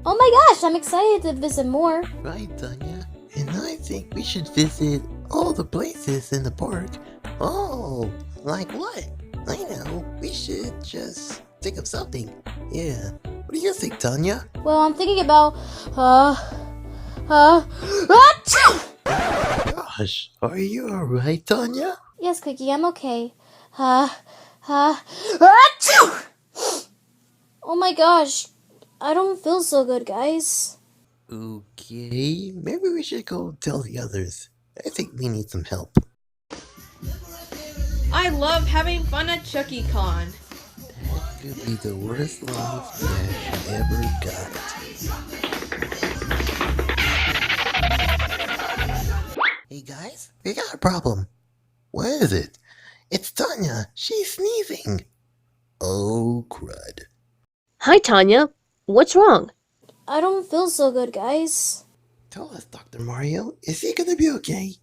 Oh my gosh, I'm excited to visit more. Right, Tanya. And I think we should visit all the places in the park. Oh, like what? I know. We should just think of something. Yeah. What do you think, Tanya? Well, I'm thinking about, achoo! Gosh, are you alright, Tanya? Yes, Quickie, I'm okay. Achoo! Oh my gosh, I don't feel so good, guys. Okay, maybe we should go tell the others. I think we need some help. I love having fun at ChuckyCon. That could be the worst love Dash ever got. Hey guys, we got a problem. What is it? It's Tanya. She's sneezing. Oh, crud. Hi, Tanya. What's wrong? I don't feel so good, guys. Tell us, Dr. Mario, is he gonna be okay?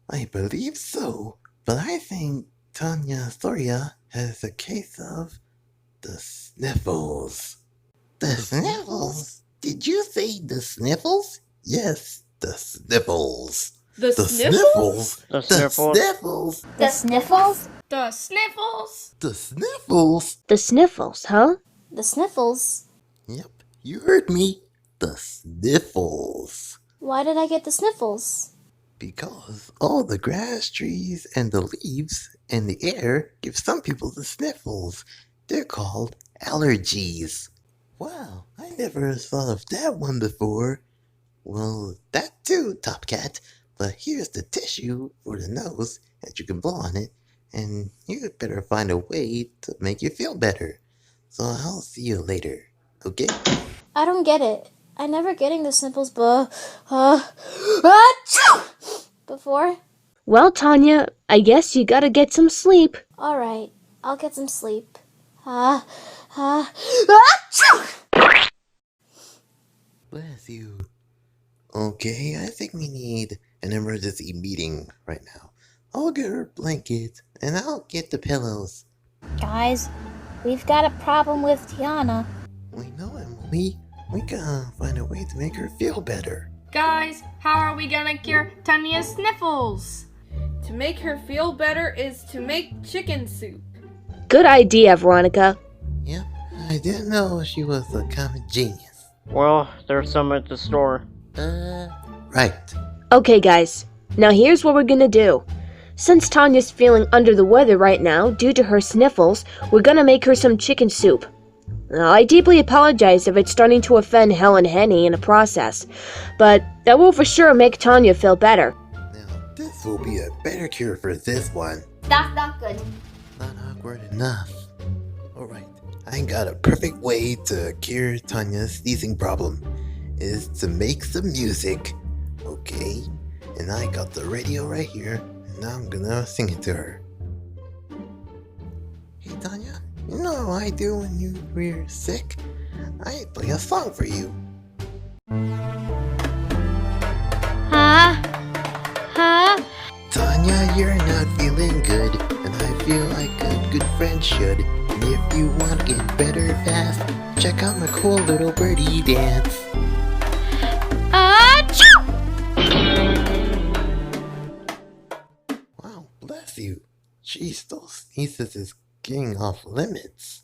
I believe so, but I think Tania Soria has a case of the sniffles. The sniffles? Did you say the sniffles? Yes, the sniffles. The sniffles? The The sniffles? sniffles? The sniffles? The sniffles? The sniffles? The sniffles, huh? The sniffles? Yep, you heard me. The sniffles. Why did I get the sniffles? Because all the grass, trees, and the leaves and the air give some people the sniffles. They're called allergies. Wow, I never thought of that one before. Well, that too, Top Cat. But here's the tissue for the nose, and you can blow on it, and you better find a way to make you feel better. So I'll see you later, okay? I don't get it. I never getting the sniffles, achoo! Before? Well, Tanya, I guess you gotta get some sleep. Alright, I'll get some sleep. Achoo! Bless you. Okay, I think we need an emergency meeting right now. I'll get her blanket, and I'll get the pillows. Guys, we've got a problem with Tiana. We know, Emily. We gotta find a way to make her feel better. Guys, how are we gonna cure Tanya's sniffles? To make her feel better is to make chicken soup. Good idea, Veronica. Yep, I didn't know she was a common genius. Well, there's some at the store. Right. Okay, guys. Now here's what we're gonna do. Since Tanya's feeling under the weather right now due to her sniffles, we're gonna make her some chicken soup. Now, I deeply apologize if it's starting to offend Hel and Henny in the process, but that will for sure make Tanya feel better. Now, this will be a better cure for this one. That's not good. Not awkward enough. Alright, I got a perfect way to cure Tanya's sneezing problem. Is to make some music. Okay? And I got the radio right here, and I'm gonna sing it to her. Hey Tanya, you know how I do when you're sick? I play a song for you. Tanya, you're not feeling good, and I feel like a good friend should. And if you want to get better fast, check out my cool little birdie dance. Wow, bless you. Jeez, those sneezes is getting off limits.